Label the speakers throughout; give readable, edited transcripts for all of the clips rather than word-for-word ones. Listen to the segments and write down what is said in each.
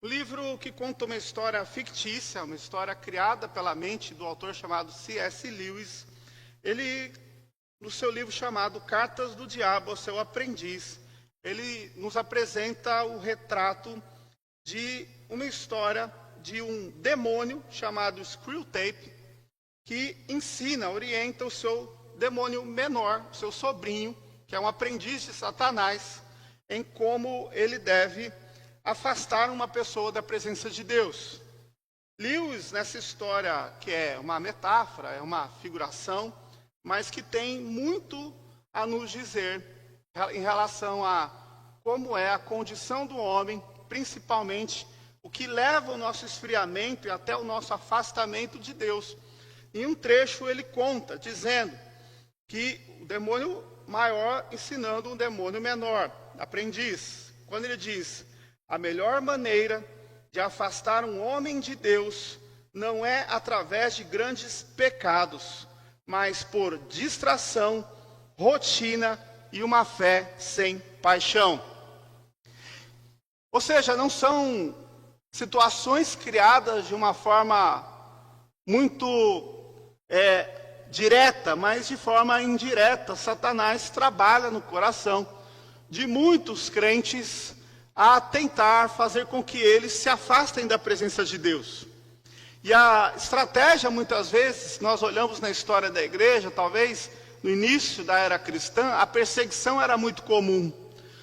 Speaker 1: Um livro que conta uma história fictícia, uma história criada pela mente do autor chamado C.S. Lewis. Ele, no seu livro chamado Cartas do Diabo ao Seu Aprendiz, ele nos apresenta o retrato de uma história de um demônio chamado Screwtape, que ensina, orienta o seu demônio menor, o seu sobrinho, que é um aprendiz de Satanás, em como ele deve afastar uma pessoa da presença de Deus. Lewis, nessa história, que é uma metáfora, é uma figuração, mas que tem muito a nos dizer em relação a como é a condição do homem, principalmente o que leva o nosso esfriamento e até o nosso afastamento de Deus. Em um trecho ele conta, dizendo que o demônio maior ensinando um demônio menor, aprendiz. Quando ele diz: a melhor maneira de afastar um homem de Deus não é através de grandes pecados, mas por distração, rotina e uma fé sem paixão. Ou seja, não são situações criadas de uma forma muito direta, mas de forma indireta. Satanás trabalha no coração de muitos crentes a tentar fazer com que eles se afastem da presença de Deus. E a estratégia, muitas vezes, nós olhamos na história da igreja, talvez no início da era cristã, a perseguição era muito comum.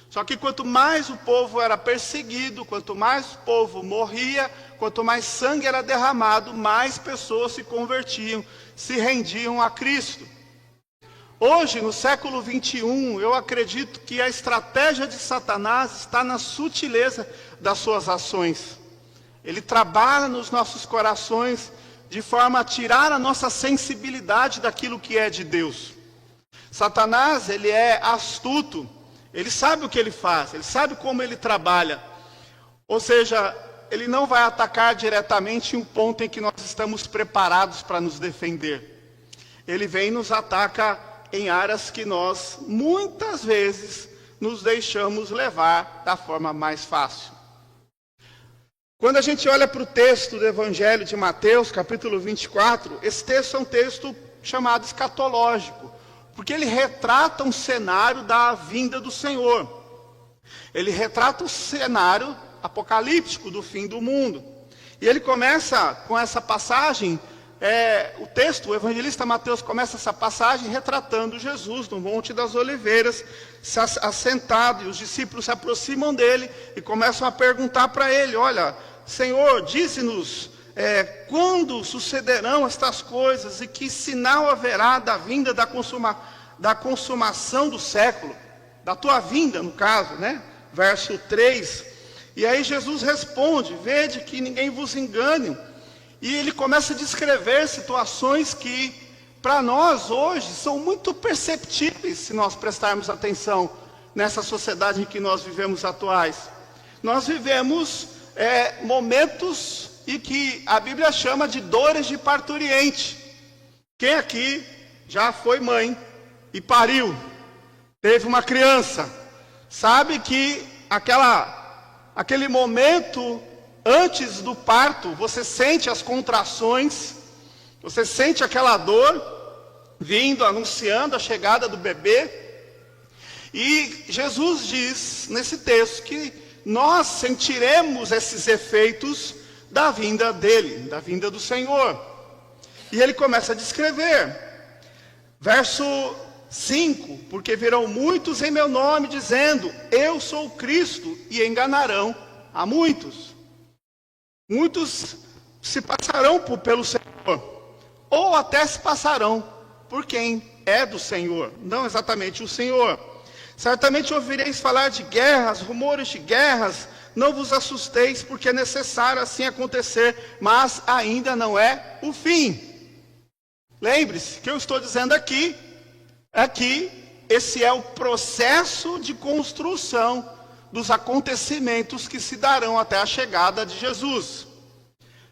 Speaker 1: Só que quanto mais o povo era perseguido, quanto mais o povo morria, quanto mais sangue era derramado, mais pessoas se convertiam, se rendiam a Cristo. Hoje, no século 21, eu acredito que a estratégia de Satanás está na sutileza das suas ações. Ele trabalha nos nossos corações de forma a tirar a nossa sensibilidade daquilo que é de Deus. Satanás, ele é astuto, ele sabe o que ele faz, ele sabe como ele trabalha. Ou seja, ele não vai atacar diretamente em um ponto em que nós estamos preparados para nos defender. Ele vem e nos ataca em áreas que nós, muitas vezes, nos deixamos levar da forma mais fácil. Quando a gente olha para o texto do Evangelho de Mateus, capítulo 24, esse texto é um texto chamado escatológico, porque ele retrata um cenário da vinda do Senhor. Ele retrata o cenário apocalíptico do fim do mundo. E ele começa com essa passagem. O evangelista Mateus começa essa passagem retratando Jesus no Monte das Oliveiras, assentado, e os discípulos se aproximam dele e começam a perguntar para ele: olha, Senhor, dize-nos quando sucederão estas coisas e que sinal haverá da vinda da consumação do século, da tua vinda, no caso, né? Verso 3. E aí Jesus responde: vede que ninguém vos engane. E ele começa a descrever situações que, para nós hoje, são muito perceptíveis se nós prestarmos atenção nessa sociedade em que nós vivemos atuais. Nós vivemos momentos em que a Bíblia chama de dores de parturiente. Quem aqui já foi mãe e pariu, teve uma criança, sabe que aquele momento antes do parto, você sente as contrações, você sente aquela dor vindo, anunciando a chegada do bebê. E Jesus diz nesse texto que nós sentiremos esses efeitos da vinda dele, da vinda do Senhor. E ele começa a descrever. Verso 5, porque virão muitos em meu nome dizendo: eu sou o Cristo, e enganarão a muitos. Muitos se passarão pelo Senhor, ou até se passarão por quem é do Senhor, não exatamente o Senhor. Certamente ouvireis falar de guerras, rumores de guerras. Não vos assusteis, porque é necessário assim acontecer, mas ainda não é o fim. Lembre-se que eu estou dizendo aqui é que esse é o processo de construção dos acontecimentos que se darão até a chegada de Jesus.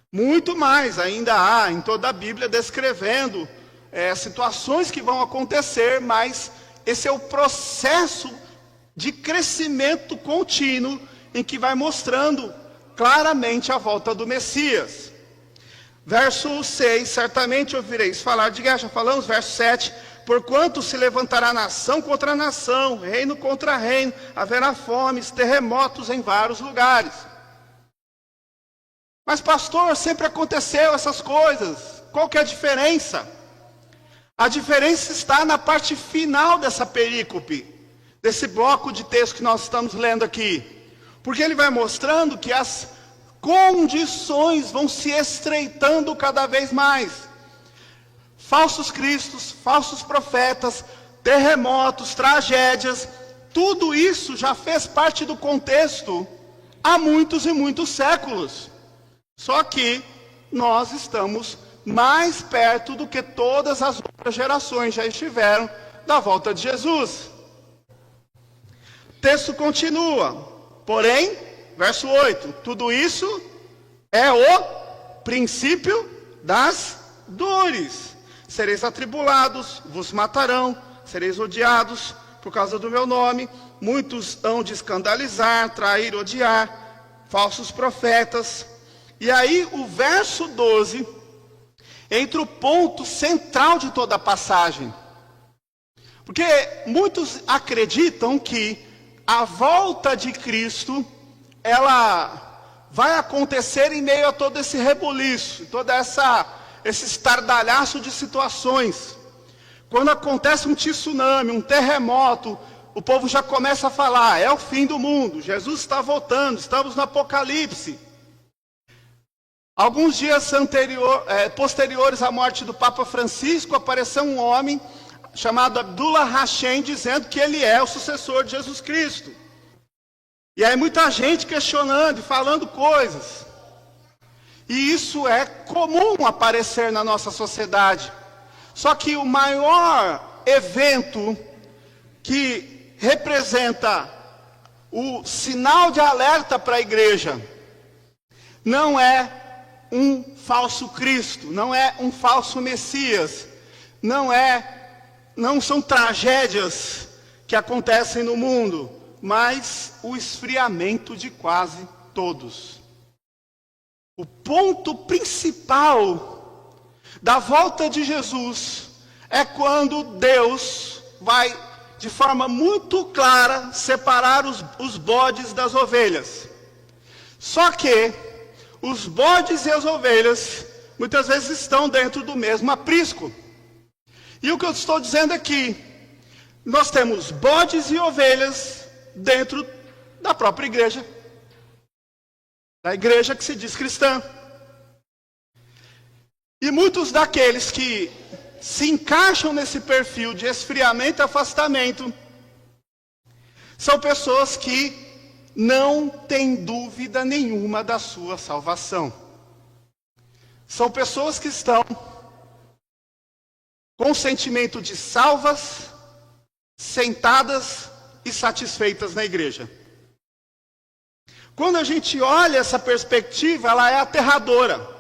Speaker 1: Muito mais ainda há em toda a Bíblia descrevendo situações que vão acontecer, mas esse é o processo de crescimento contínuo em que vai mostrando claramente a volta do Messias. Verso 6, certamente ouvireis falar de guerra, já falamos, verso 7, porquanto se levantará nação contra nação, reino contra reino, haverá fomes, terremotos em vários lugares. Mas pastor, sempre aconteceu essas coisas, qual que é a diferença? A diferença está na parte final dessa perícope, desse bloco de texto que nós estamos lendo aqui. Porque ele vai mostrando que as condições vão se estreitando cada vez mais. Falsos cristos, falsos profetas, terremotos, tragédias, tudo isso já fez parte do contexto há muitos e muitos séculos. Só que nós estamos mais perto do que todas as outras gerações já estiveram da volta de Jesus. O texto continua, porém, verso 8, tudo isso é o princípio das dores. Sereis atribulados, vos matarão, sereis odiados por causa do meu nome, muitos hão de escandalizar, trair, odiar, falsos profetas. E aí o verso 12 entra o ponto central de toda a passagem. Porque muitos acreditam que a volta de Cristo, ela vai acontecer em meio a todo esse rebuliço, esse estardalhaço de situações. Quando acontece um tsunami, um terremoto, o povo já começa a falar, é o fim do mundo, Jesus está voltando, estamos no Apocalipse. Alguns dias posteriores à morte do Papa Francisco, apareceu um homem chamado Abdullah Hashem, dizendo que ele é o sucessor de Jesus Cristo. E aí muita gente questionando e falando coisas. E isso é comum aparecer na nossa sociedade. Só que o maior evento que representa o sinal de alerta para a igreja não é um falso Cristo, não é um falso Messias, não são tragédias que acontecem no mundo, mas o esfriamento de quase todos. O ponto principal da volta de Jesus é quando Deus vai, de forma muito clara, separar os bodes das ovelhas. Só que os bodes e as ovelhas muitas vezes estão dentro do mesmo aprisco. E o que eu estou dizendo aqui, nós temos bodes e ovelhas dentro da própria igreja. Da igreja que se diz cristã. E muitos daqueles que se encaixam nesse perfil de esfriamento e afastamento, são pessoas que não têm dúvida nenhuma da sua salvação. São pessoas que estão com o sentimento de salvas, sentadas e satisfeitas na igreja. Quando a gente olha essa perspectiva, ela é aterradora.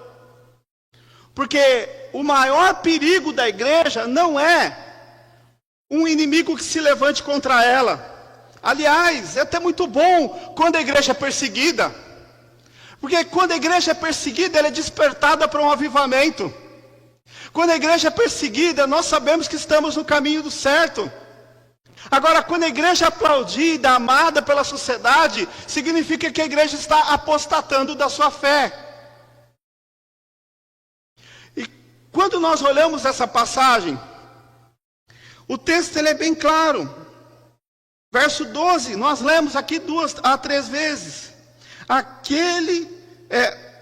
Speaker 1: Porque o maior perigo da igreja não é um inimigo que se levante contra ela. Aliás, é até muito bom quando a igreja é perseguida. Porque quando a igreja é perseguida, ela é despertada para um avivamento. Quando a igreja é perseguida, nós sabemos que estamos no caminho do certo. Agora, quando a igreja é aplaudida, amada pela sociedade, significa que a igreja está apostatando da sua fé. E quando nós olhamos essa passagem, o texto ele é bem claro. Verso 12, nós lemos aqui 2 a 3 vezes.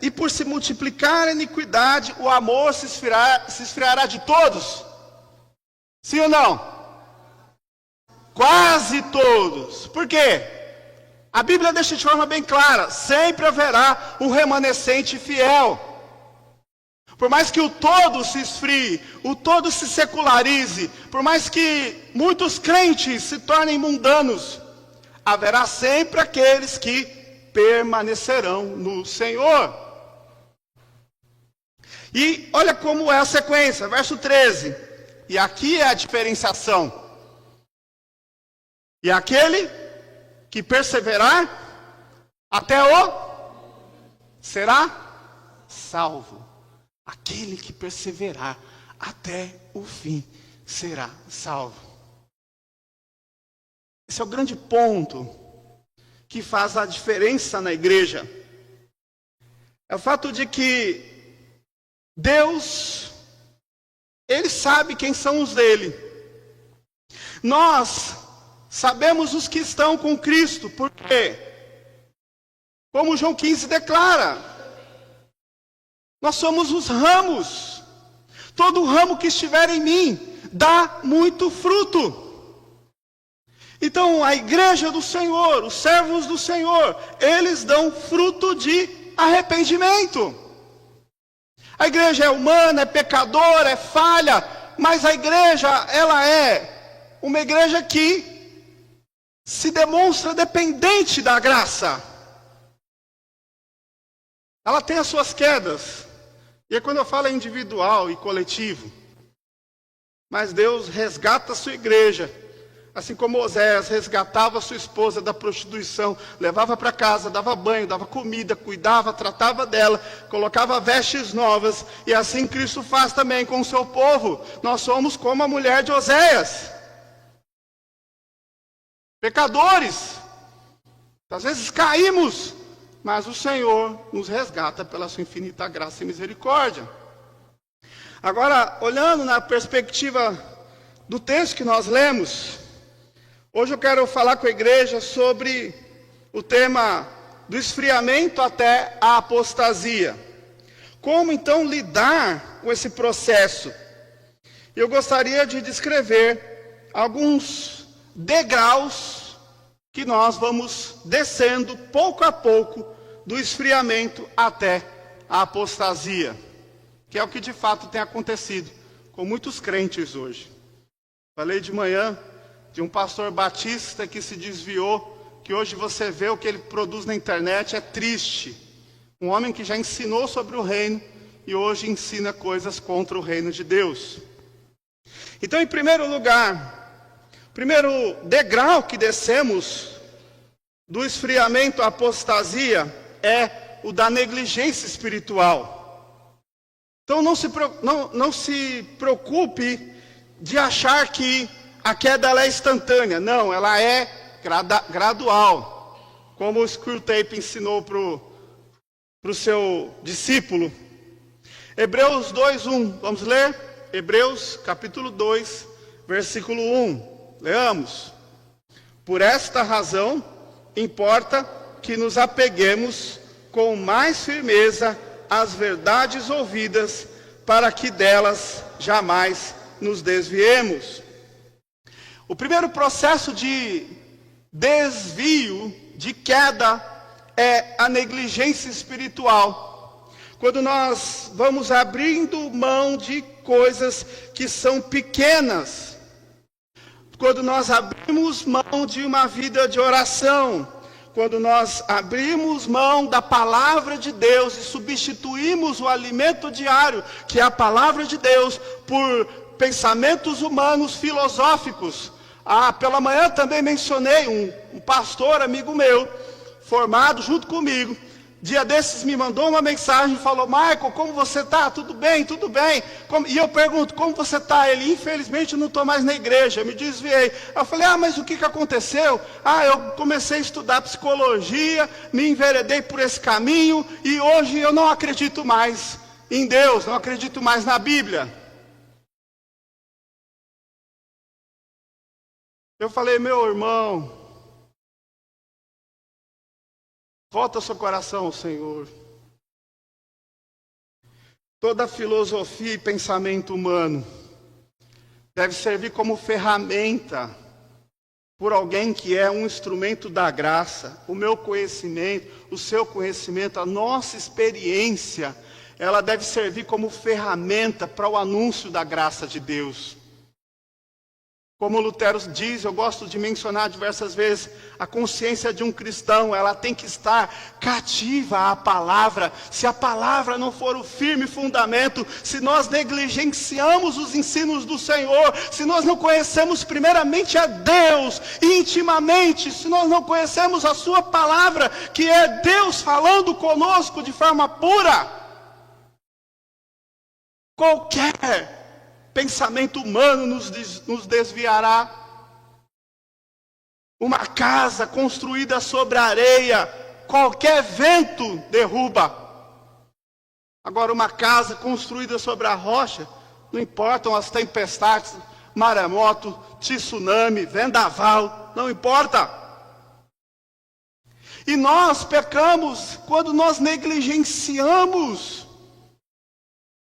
Speaker 1: E por se multiplicar a iniquidade, o amor se esfriará de todos. Sim ou não? Quase todos. Por quê? A Bíblia deixa de forma bem clara, sempre haverá um remanescente fiel. Por mais que o todo se esfrie, o todo se secularize, por mais que muitos crentes se tornem mundanos, haverá sempre aqueles que permanecerão no Senhor. E olha como é a sequência, verso 13. E aqui é a diferenciação. E aquele que perseverar até o será salvo. Aquele que perseverar até o fim será salvo. Esse é o grande ponto que faz a diferença na igreja. É o fato de que Deus, Ele sabe quem são os dele. Nós sabemos os que estão com Cristo, porque, como João 15 declara, nós somos os ramos. Todo ramo que estiver em mim dá muito fruto. Então, a igreja do Senhor, os servos do Senhor, eles dão fruto de arrependimento. A igreja é humana, é pecadora, é falha, mas a igreja, ela é uma igreja que se demonstra dependente da graça. Ela tem as suas quedas. E é quando eu falo individual e coletivo. Mas Deus resgata a sua igreja. Assim como Oséias resgatava a sua esposa da prostituição, levava para casa, dava banho, dava comida, cuidava, tratava dela, colocava vestes novas. E assim Cristo faz também com o seu povo. Nós somos como a mulher de Oséias. Pecadores. Às vezes caímos, mas o Senhor nos resgata pela sua infinita graça e misericórdia. Agora, olhando na perspectiva do texto que nós lemos, hoje eu quero falar com a igreja sobre o tema do esfriamento até a apostasia. Como então lidar com esse processo? Eu gostaria de descrever alguns degraus que nós vamos descendo pouco a pouco do esfriamento até a apostasia, que é o que de fato tem acontecido com muitos crentes hoje. Falei de manhã de um pastor batista que se desviou, que hoje você vê o que ele produz na internet, é triste. Um homem que já ensinou sobre o reino e hoje ensina coisas contra o reino de Deus. Então, em primeiro lugar, o primeiro degrau que descemos do esfriamento à apostasia é o da negligência espiritual. Então não se preocupe de achar que a queda ela é instantânea. Não, ela é gradual. Como o Screwtape ensinou para o seu discípulo. Hebreus 2:1, vamos ler? Hebreus capítulo 2, versículo 1. Leamos. Por esta razão, importa que nos apeguemos com mais firmeza às verdades ouvidas, para que delas jamais nos desviemos. O primeiro processo de desvio, de queda, é a negligência espiritual. Quando nós vamos abrindo mão de coisas que são pequenas, quando nós abrimos mão de uma vida de oração, quando nós abrimos mão da palavra de Deus e substituímos o alimento diário, que é a palavra de Deus, por pensamentos humanos filosóficos. Pela manhã também mencionei um pastor amigo meu, formado junto comigo. Dia desses me mandou uma mensagem e falou: Michael, como você está? Tudo bem, tudo bem. E eu pergunto, como você está? Ele, infelizmente, eu não estou mais na igreja, eu me desviei. Eu falei, mas o que aconteceu? Eu comecei a estudar psicologia, me enveredei por esse caminho, e hoje eu não acredito mais em Deus, não acredito mais na Bíblia. Eu falei, meu irmão, volta o seu coração ao Senhor. Toda filosofia e pensamento humano deve servir como ferramenta por alguém que é um instrumento da graça. O meu conhecimento, o seu conhecimento, a nossa experiência, ela deve servir como ferramenta para o anúncio da graça de Deus. Como Lutero diz, eu gosto de mencionar diversas vezes, a consciência de um cristão, ela tem que estar cativa à palavra. Se a palavra não for o firme fundamento, se nós negligenciamos os ensinos do Senhor, se nós não conhecemos primeiramente a Deus intimamente, se nós não conhecemos a sua palavra, que é Deus falando conosco de forma pura, qualquer pensamento humano nos desviará. Uma casa construída sobre a areia, qualquer vento derruba. Agora, uma casa construída sobre a rocha, não importam as tempestades, maremoto, tsunami, vendaval, não importa. E nós pecamos quando nós negligenciamos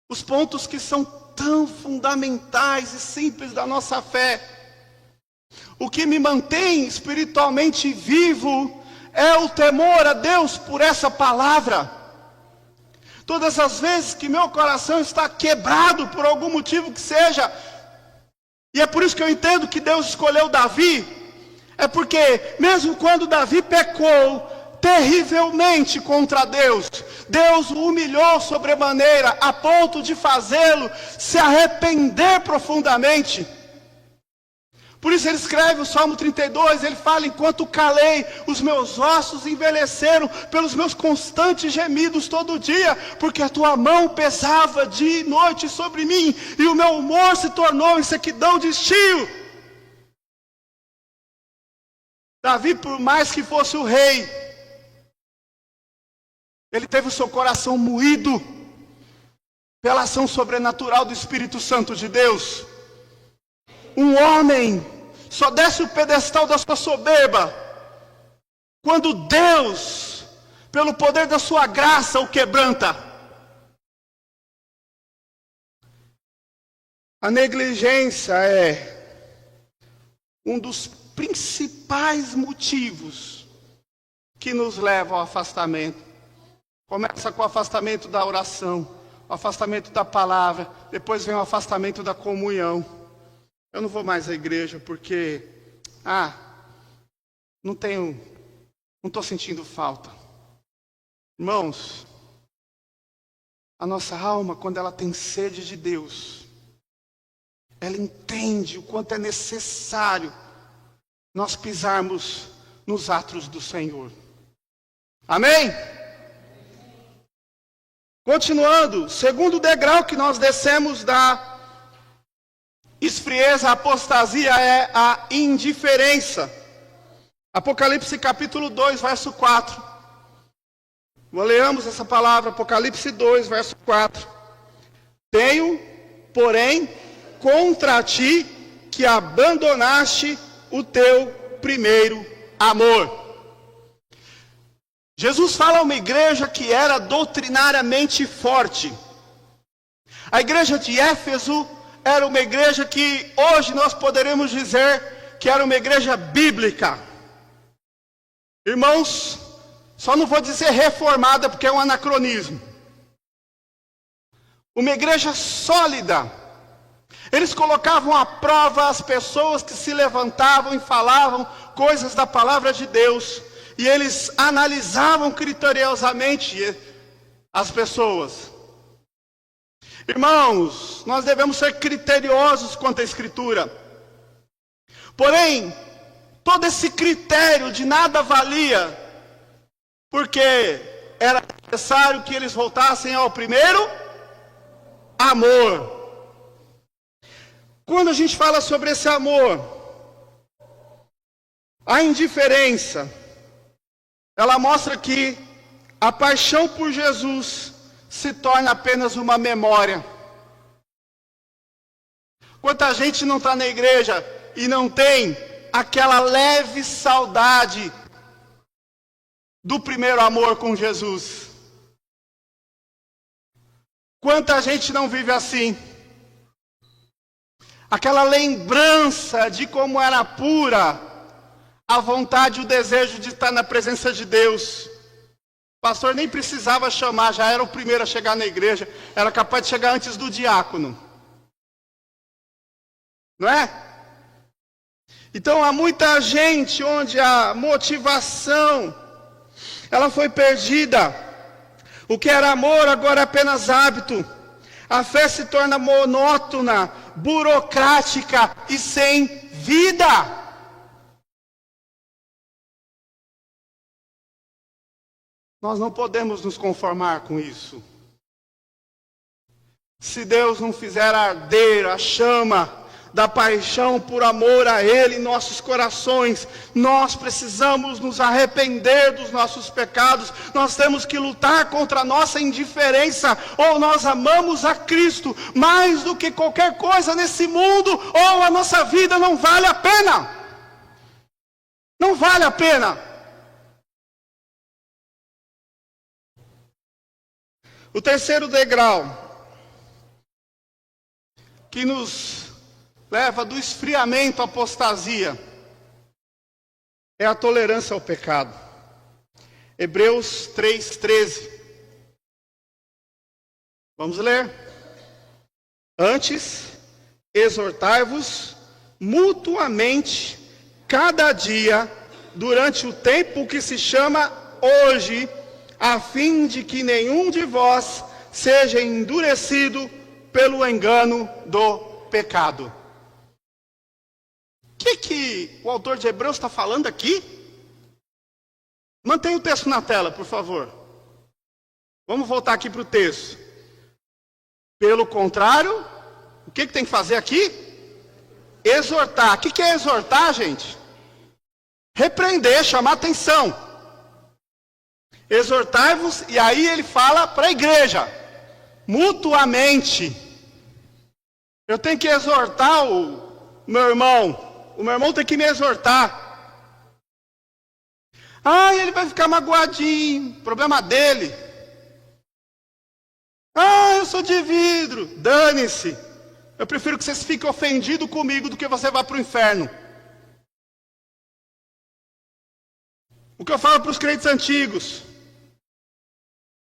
Speaker 1: os pontos que são tão fundamentais e simples da nossa fé. O que me mantém espiritualmente vivo é o temor a Deus por essa palavra. Todas as vezes que meu coração está quebrado por algum motivo que seja, e é por isso que eu entendo que Deus escolheu Davi, é porque mesmo quando Davi pecou terrivelmente contra Deus, Deus o humilhou sobremaneira, a ponto de fazê-lo se arrepender profundamente. Por isso ele escreve o Salmo 32, ele fala: enquanto calei, os meus ossos envelheceram pelos meus constantes gemidos todo dia, porque a tua mão pesava dia e noite sobre mim, e o meu humor se tornou em sequidão de estio. Davi, por mais que fosse o rei, ele teve o seu coração moído pela ação sobrenatural do Espírito Santo de Deus. Um homem só desce o pedestal da sua soberba quando Deus, pelo poder da sua graça, o quebranta. A negligência é um dos principais motivos que nos leva ao afastamento. Começa com o afastamento da oração, o afastamento da palavra, depois vem o afastamento da comunhão. Eu não vou mais à igreja porque, não estou sentindo falta. Irmãos, a nossa alma, quando ela tem sede de Deus, ela entende o quanto é necessário nós pisarmos nos atos do Senhor. Amém? Continuando, segundo degrau que nós descemos da esfrieza, a apostasia é a indiferença. Apocalipse capítulo 2, verso 4. Leamos essa palavra, Apocalipse 2, verso 4. Tenho, porém, contra ti que abandonaste o teu primeiro amor. Jesus fala a uma igreja que era doutrinariamente forte. A igreja de Éfeso era uma igreja que hoje nós poderemos dizer que era uma igreja bíblica. Irmãos, só não vou dizer reformada porque é um anacronismo. Uma igreja sólida. Eles colocavam à prova as pessoas que se levantavam e falavam coisas da palavra de Deus. E eles analisavam criteriosamente as pessoas. Irmãos, nós devemos ser criteriosos quanto à Escritura. Porém, todo esse critério de nada valia, porque era necessário que eles voltassem ao primeiro amor. Quando a gente fala sobre esse amor, a indiferença, ela mostra que a paixão por Jesus se torna apenas uma memória. Quanta gente não está na igreja e não tem aquela leve saudade do primeiro amor com Jesus. Quanta gente não vive assim. Aquela lembrança de como era pura a vontade e o desejo de estar na presença de Deus. O pastor nem precisava chamar, já era o primeiro a chegar na igreja. Era capaz de chegar antes do diácono. Não é? Então há muita gente onde a motivação, ela foi perdida. O que era amor agora é apenas hábito. A fé se torna monótona, burocrática e sem vida. Nós não podemos nos conformar com isso. Se Deus não fizer arder a chama da paixão por amor a Ele em nossos corações, nós precisamos nos arrepender dos nossos pecados, nós temos que lutar contra a nossa indiferença, ou nós amamos a Cristo mais do que qualquer coisa nesse mundo, ou a nossa vida não vale a pena. Não vale a pena. O terceiro degrau que nos leva do esfriamento à apostasia é a tolerância ao pecado. Hebreus 3:13. Vamos ler. Antes, exortai-vos mutuamente cada dia durante o tempo que se chama hoje, a fim de que nenhum de vós seja endurecido pelo engano do pecado. O que o autor de Hebreus está falando aqui? Mantenha o texto na tela, por favor. Vamos voltar aqui para o texto. Pelo contrário, o que tem que fazer aqui? Exortar. O que é exortar, gente? Repreender, chamar atenção. Exortai-vos, e aí ele fala para a igreja, mutuamente. Eu tenho que exortar o meu irmão. O meu irmão tem que me exortar. Ele vai ficar magoadinho. Problema dele. Eu sou de vidro. Dane-se. Eu prefiro que vocês fiquem ofendidos comigo do que você vá para o inferno. O que eu falo para os crentes antigos.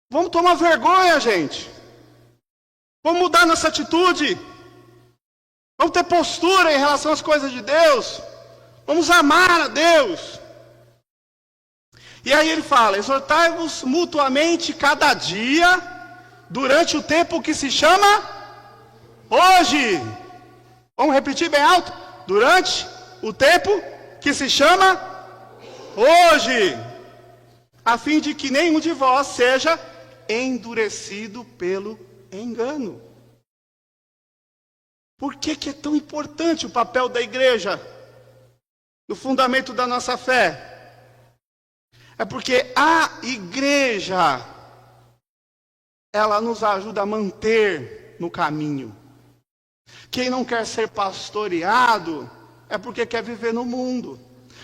Speaker 1: Vamos tomar vergonha, gente. Vamos mudar nossa atitude. Vamos ter postura em relação às coisas de Deus. Vamos amar a Deus. E aí ele fala, exortai-vos mutuamente cada dia, durante o tempo que se chama hoje. Vamos repetir bem alto? Durante o tempo que se chama hoje. A fim de que nenhum de vós seja endurecido pelo engano. Por que é tão importante o papel da igreja no fundamento da nossa fé? É porque a igreja, ela nos ajuda a manter no caminho. Quem não quer ser pastoreado é porque quer viver no mundo.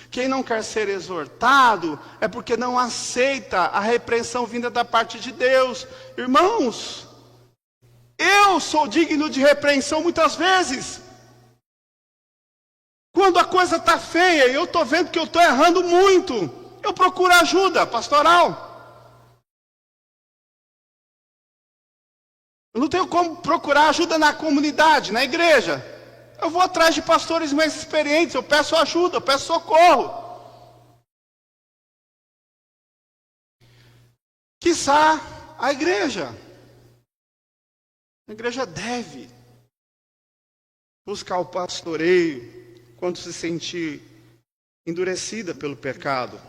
Speaker 1: Quem não quer ser exortado é porque não aceita a repreensão vinda da parte de Deus. Irmãos, eu sou digno de repreensão muitas vezes. Quando a coisa está feia e eu estou vendo que eu estou errando muito, eu procuro ajuda pastoral. Eu não tenho como procurar ajuda na comunidade, na igreja. Eu vou atrás de pastores mais experientes, eu peço ajuda, eu peço socorro. Quiçá a igreja. A igreja deve buscar o pastoreio quando se sentir endurecida pelo pecado.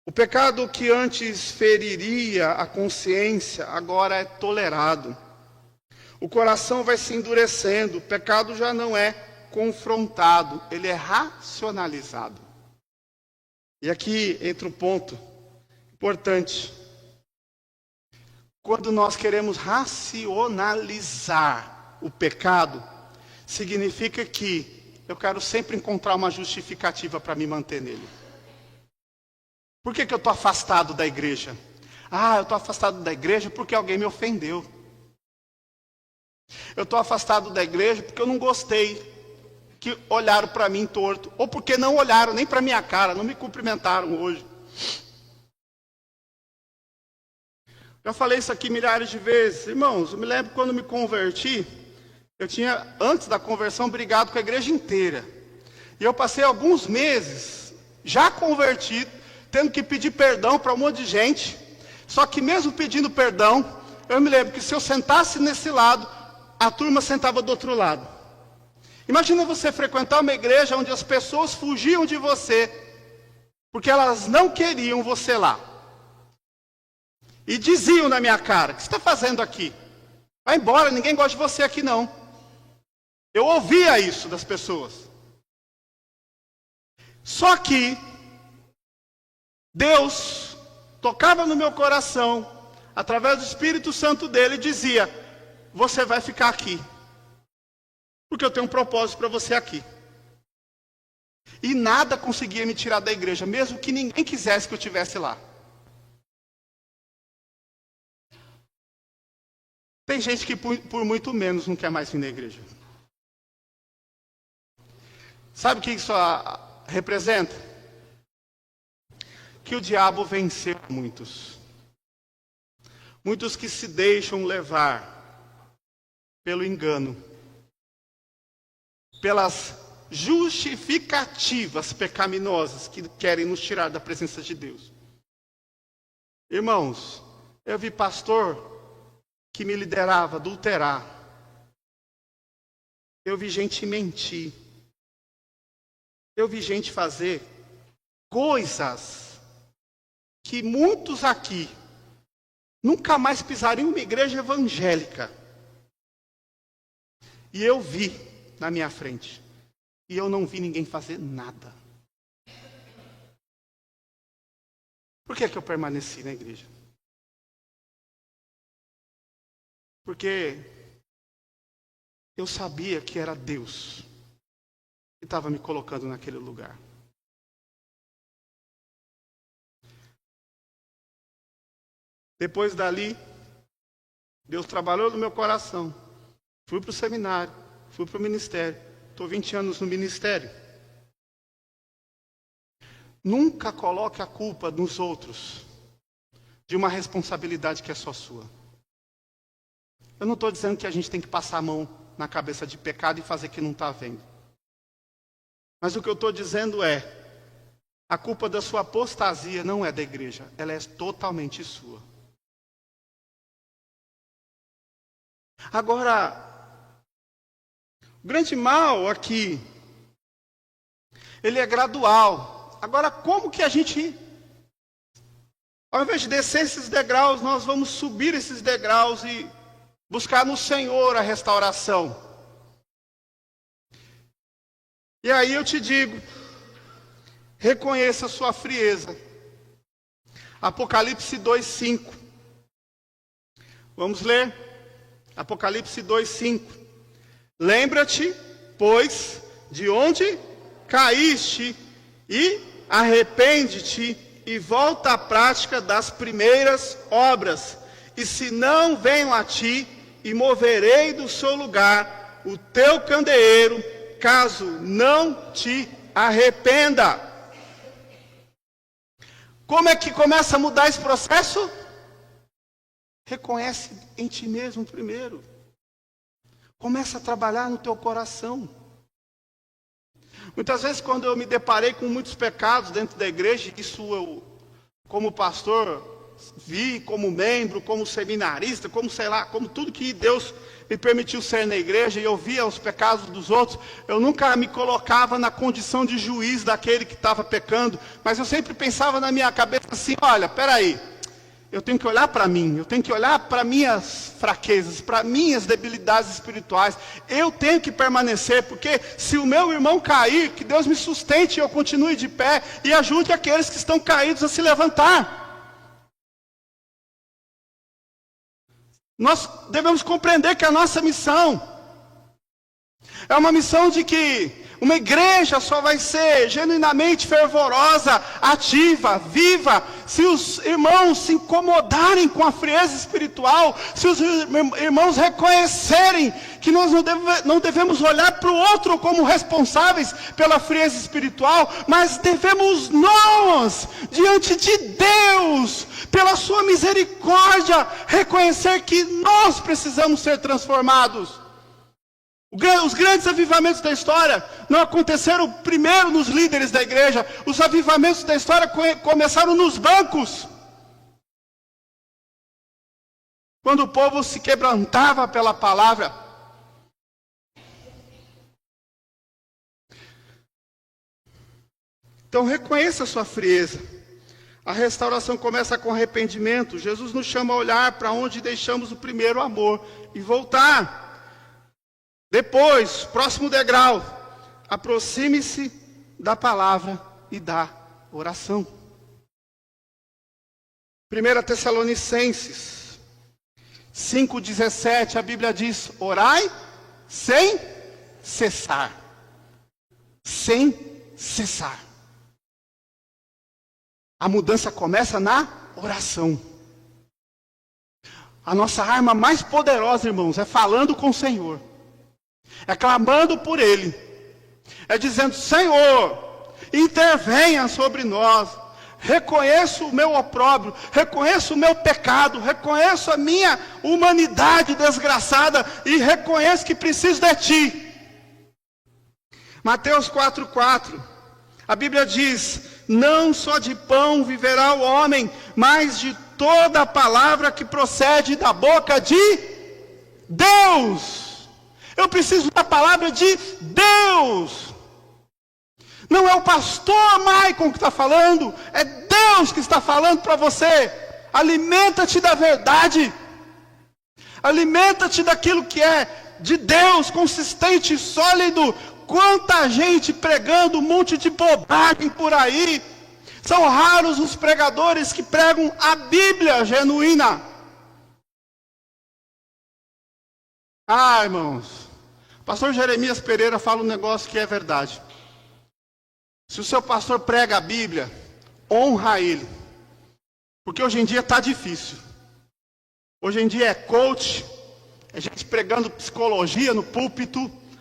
Speaker 1: O pecado que antes feriria a consciência, agora é tolerado. O coração vai se endurecendo, o pecado já não é confrontado, ele é racionalizado. E aqui entra um ponto importante. Quando nós queremos racionalizar o pecado, significa que eu quero sempre encontrar uma justificativa para me manter nele. Por que eu estou afastado da igreja? Eu estou afastado da igreja porque alguém me ofendeu. Eu estou afastado da igreja porque eu não gostei que olharam para mim torto. Ou porque não olharam nem para minha cara, não me cumprimentaram hoje. Já falei isso aqui milhares de vezes. Irmãos, eu me lembro quando me converti, eu tinha, antes da conversão, brigado com a igreja inteira. E eu passei alguns meses, já convertido, tendo que pedir perdão para um monte de gente. Só que mesmo pedindo perdão, eu me lembro que se eu sentasse nesse lado, a turma sentava do outro lado. Imagina você frequentar uma igreja onde as pessoas fugiam de você, porque elas não queriam você lá. E diziam na minha cara: o que você está fazendo aqui? Vai embora, ninguém gosta de você aqui não. Eu ouvia isso das pessoas. Só que Deus tocava no meu coração, através do Espírito Santo dele, e dizia: você vai ficar aqui, porque eu tenho um propósito para você aqui. E nada conseguia me tirar da igreja, mesmo que ninguém quisesse que eu estivesse lá. Tem gente que por muito menos não quer mais vir na igreja. Sabe o que isso representa? Que o diabo venceu muitos. Muitos que se deixam levar pelo engano, pelas justificativas pecaminosas que querem nos tirar da presença de Deus. Irmãos, eu vi pastor que me liderava adulterar. Eu vi gente mentir. Eu vi gente fazer coisas que muitos aqui nunca mais pisariam em uma igreja evangélica. E eu vi na minha frente. E eu não vi ninguém fazer nada. Por que eu permaneci na igreja? Porque eu sabia que era Deus que estava me colocando naquele lugar. Depois dali, Deus trabalhou no meu coração. Fui para o seminário, fui para o ministério. Estou 20 anos no ministério. Nunca coloque a culpa nos outros de uma responsabilidade que é só sua. Eu não estou dizendo que a gente tem que passar a mão na cabeça de pecado e fazer que não está vendo. Mas o que eu estou dizendo é: a culpa da sua apostasia não é da igreja, ela é totalmente sua. Agora, o grande mal aqui, ele é gradual. Agora, como que a gente, ao invés de descer esses degraus, nós vamos subir esses degraus e buscar no Senhor a restauração? E aí eu te digo, reconheça a sua frieza. Apocalipse 2:5. Vamos ler? Apocalipse 2:5. Lembra-te, pois, de onde caíste, e arrepende-te, e volta à prática das primeiras obras. E se não venho a ti, e moverei do seu lugar o teu candeeiro, caso não te arrependa. Como é que começa a mudar esse processo? Reconhece em ti mesmo primeiro. Começa a trabalhar no teu coração. Muitas vezes, quando eu me deparei com muitos pecados dentro da igreja, isso eu, como pastor, vi como membro, como seminarista, como sei lá, como tudo que Deus me permitiu ser na igreja, e eu via os pecados dos outros, eu nunca me colocava na condição de juiz daquele que estava pecando, mas eu sempre pensava na minha cabeça assim: olha, peraí, eu tenho que olhar para mim, eu tenho que olhar para minhas fraquezas, para minhas debilidades espirituais, eu tenho que permanecer, porque se o meu irmão cair, que Deus me sustente e eu continue de pé, e ajude aqueles que estão caídos a se levantar. Nós devemos compreender que a nossa missão é uma missão de que uma igreja só vai ser genuinamente fervorosa, ativa, viva, se os irmãos se incomodarem com a frieza espiritual, se os irmãos reconhecerem que nós não devemos olhar para o outro como responsáveis pela frieza espiritual, mas devemos nós, diante de Deus, pela sua misericórdia, reconhecer que nós precisamos ser transformados. Os grandes avivamentos da história não aconteceram primeiro nos líderes da igreja. Os avivamentos da história começaram nos bancos. Quando o povo se quebrantava pela palavra. Então reconheça a sua frieza. A restauração começa com arrependimento. Jesus nos chama a olhar para onde deixamos o primeiro amor e voltar. Depois, próximo degrau, aproxime-se da palavra e da oração. 1 Tessalonicenses 5,17, a Bíblia diz: orai sem cessar. Sem cessar. A mudança começa na oração. A nossa arma mais poderosa, irmãos, é falando com o Senhor. É clamando por Ele. É dizendo: Senhor, intervenha sobre nós. Reconheço o meu opróbrio, reconheço o meu pecado, reconheço a minha humanidade desgraçada e reconheço que preciso de Ti. Mateus 4,4, a Bíblia diz: não só de pão viverá o homem, mas de toda a palavra que procede da boca de Deus. Eu preciso da palavra de Deus. Não é o pastor Maicon que está falando, é Deus que está falando para você. Alimenta-te da verdade. Alimenta-te daquilo que é de Deus, consistente, sólido. Quanta gente pregando um monte de bobagem por aí. São raros os pregadores que pregam a Bíblia genuína. Ah, irmãos, pastor Jeremias Pereira fala um negócio que é verdade. Se o seu pastor prega a Bíblia, honra ele. Porque hoje em dia está difícil. Hoje em dia é coach, é gente pregando psicologia no púlpito,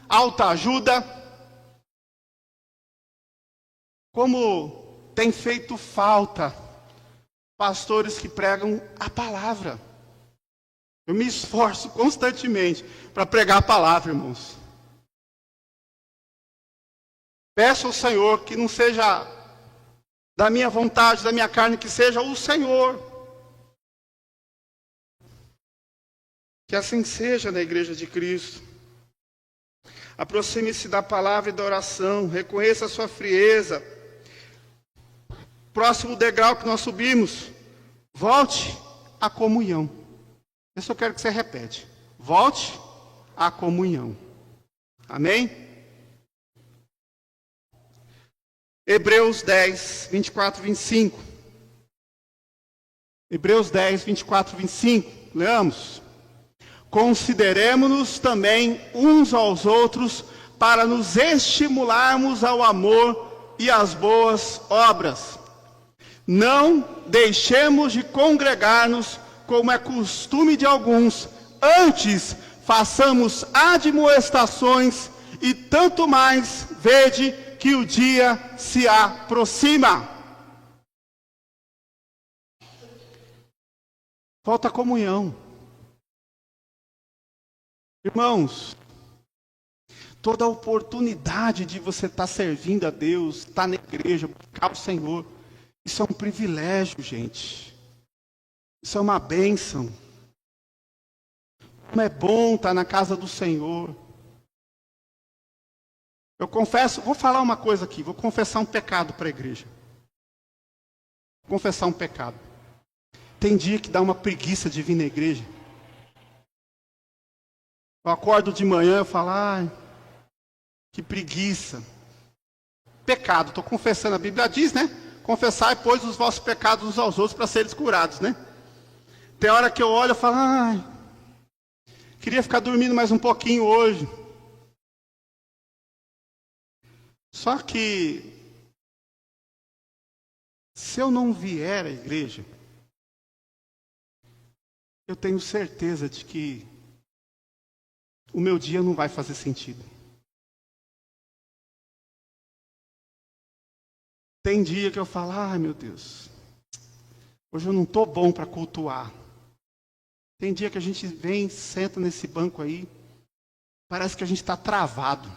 Speaker 1: autoajuda. Como tem feito falta pastores que pregam a palavra. Eu me esforço constantemente para pregar a palavra, irmãos. Peço ao Senhor que não seja da minha vontade, da minha carne, que seja o Senhor. Que assim seja na igreja de Cristo. Aproxime-se da palavra e da oração, reconheça a sua frieza. Próximo degrau que nós subimos, volte à comunhão. Isso eu quero que você repete. Volte à comunhão. Amém? Hebreus 10, 24, 25. Hebreus 10, 24, 25. Leamos. Consideremo-nos também uns aos outros para nos estimularmos ao amor e às boas obras. Não deixemos de congregar-nos, como é costume de alguns, antes façamos admoestações, e tanto mais vede que o dia se aproxima. Falta a comunhão. Irmãos, toda a oportunidade de você estar servindo a Deus, estar na igreja, buscar o Senhor, isso é um privilégio, gente. Isso é uma bênção. Como é bom estar na casa do Senhor. Eu confesso, vou falar uma coisa aqui, vou confessar um pecado para a igreja. Vou confessar um pecado. Tem dia que dá uma preguiça de vir na igreja. Eu acordo de manhã e falo: ai, que preguiça. Pecado, estou confessando, a Bíblia diz, né? Confessai, pois, os vossos pecados uns aos outros para seres curados, né? Tem hora que eu olho e falo: ai, queria ficar dormindo mais um pouquinho hoje. Só que, se eu não vier à igreja, eu tenho certeza de que o meu dia não vai fazer sentido. Tem dia que eu falo: ai, meu Deus, hoje eu não estou bom para cultuar. Tem dia que a gente vem, senta nesse banco aí, Parece que a gente está travado.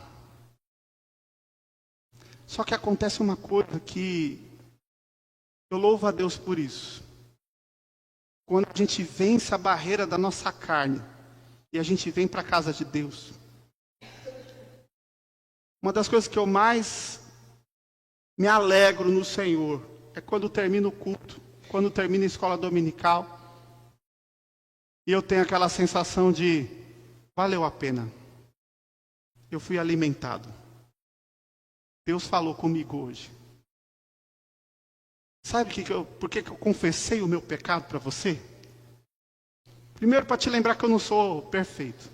Speaker 1: Só que acontece uma coisa que eu louvo a Deus por isso. Quando a gente vence a barreira da nossa carne e a gente vem para a casa de Deus. Uma das coisas que eu mais me alegro no Senhor é quando termina o culto, quando termina a escola dominical. E eu tenho aquela sensação de, valeu a pena. Eu fui alimentado. Deus falou comigo hoje. Sabe por que eu confessei o meu pecado para você? Primeiro, para te lembrar que eu não sou perfeito.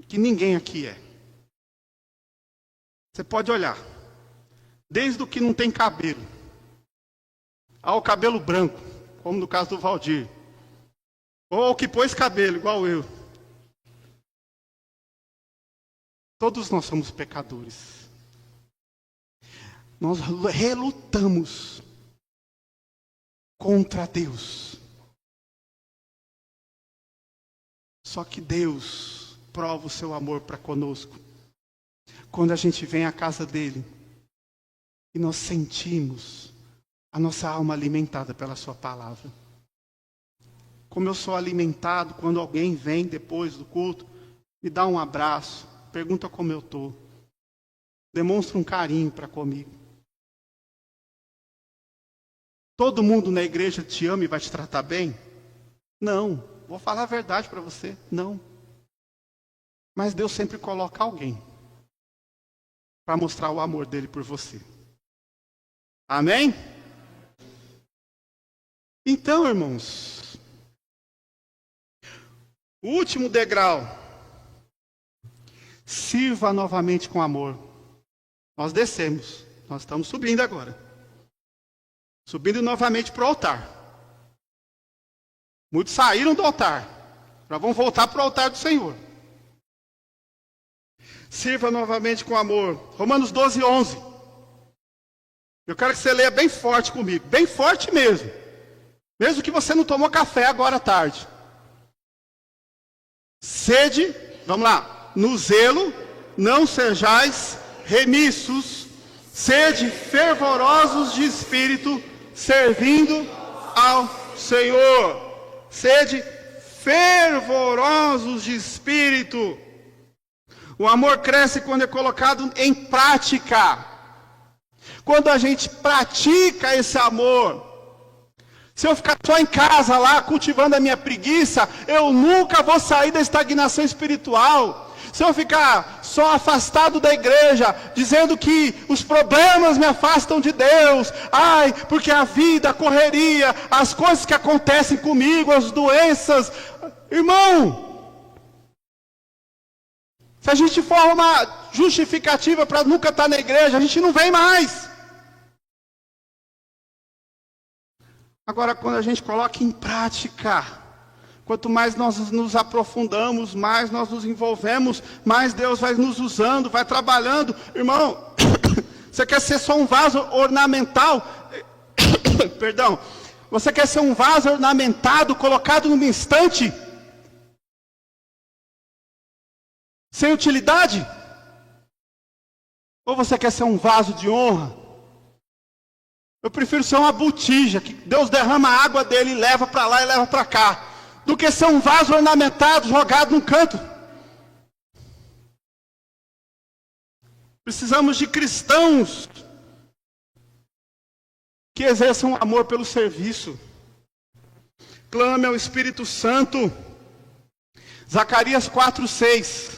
Speaker 1: Que ninguém aqui é. Você pode olhar. Desde o que não tem cabelo, ao cabelo branco, como no caso do Valdir. Ou que pôs cabelo, igual eu. Todos nós somos pecadores. Nós relutamos contra Deus. Só que Deus prova o seu amor para conosco. Quando a gente vem à casa dele e nós sentimos a nossa alma alimentada pela sua palavra. Como eu sou alimentado quando alguém vem depois do culto, me dá um abraço, pergunta como eu estou, demonstra um carinho para comigo. Todo mundo na igreja te ama e vai te tratar bem? Não, vou falar a verdade para você, não. Mas Deus sempre coloca alguém para mostrar o amor dele por você. Amém? Então, irmãos, o último degrau, sirva novamente com amor. Nós descemos, nós estamos subindo agora. Subindo novamente para o altar. Muitos saíram do altar, já vão voltar para o altar do Senhor. Sirva novamente com amor. Romanos 12, 11. Eu quero que você leia bem forte comigo, bem forte mesmo. Mesmo que você não tomou café agora à tarde. Sede, vamos lá, no zelo, não sejais remissos, sede fervorosos de espírito, servindo ao Senhor. Sede fervorosos de espírito. O amor cresce quando é colocado em prática. Quando a gente pratica esse amor. Se eu ficar só em casa lá, cultivando a minha preguiça, eu nunca vou sair da estagnação espiritual. Se eu ficar só afastado da igreja, dizendo que os problemas me afastam de Deus, porque a vida, a correria, as coisas que acontecem comigo, as doenças, irmão, se a gente for uma justificativa para nunca estar na igreja, a gente não vem mais. Agora, quando a gente coloca em prática, quanto mais nós nos aprofundamos, mais nós nos envolvemos, mais Deus vai nos usando, vai trabalhando. Irmão, você quer ser só um vaso ornamental? Perdão. Você quer ser um vaso ornamentado, colocado numa estante? Sem utilidade? Ou você quer ser um vaso de honra? Eu prefiro ser uma botija, que Deus derrama a água dele e leva para lá e leva para cá, do que ser um vaso ornamentado, jogado num canto. Precisamos de cristãos que exerçam amor pelo serviço. Clame ao Espírito Santo. Zacarias 4:6.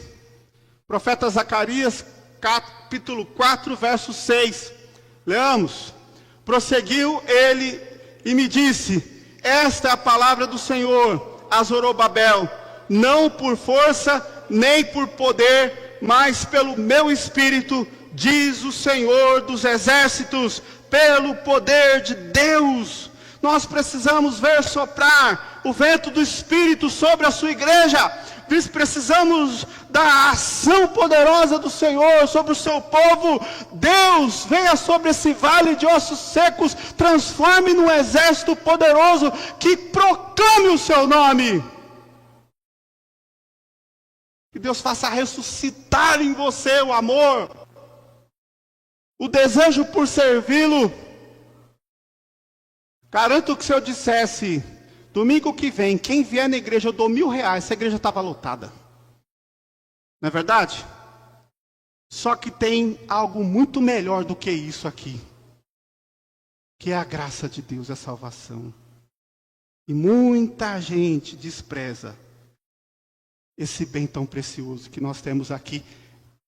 Speaker 1: Profeta Zacarias, capítulo 4, verso 6. Leamos. Prosseguiu ele e me disse: esta é a palavra do Senhor a Zorobabel, não por força nem por poder, mas pelo meu espírito, diz o Senhor dos exércitos, pelo poder de Deus. Nós precisamos ver soprar o vento do Espírito sobre a sua igreja. Precisamos da ação poderosa do Senhor sobre o seu povo. Deus, venha sobre esse vale de ossos secos, transforme num exército poderoso que proclame o seu nome. Que Deus faça ressuscitar em você o amor, o desejo por servi-lo. Garanto que se eu dissesse, domingo que vem, quem vier na igreja eu dou R$1.000, essa igreja estava lotada. Não é verdade? Só que tem algo muito melhor do que isso aqui, que é a graça de Deus, a salvação. E muita gente despreza esse bem tão precioso que nós temos aqui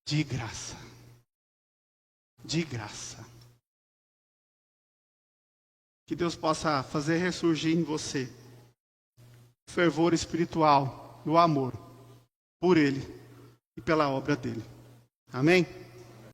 Speaker 1: de graça. De graça. Que Deus possa fazer ressurgir em você o fervor espiritual, o amor por Ele e pela obra dEle. Amém?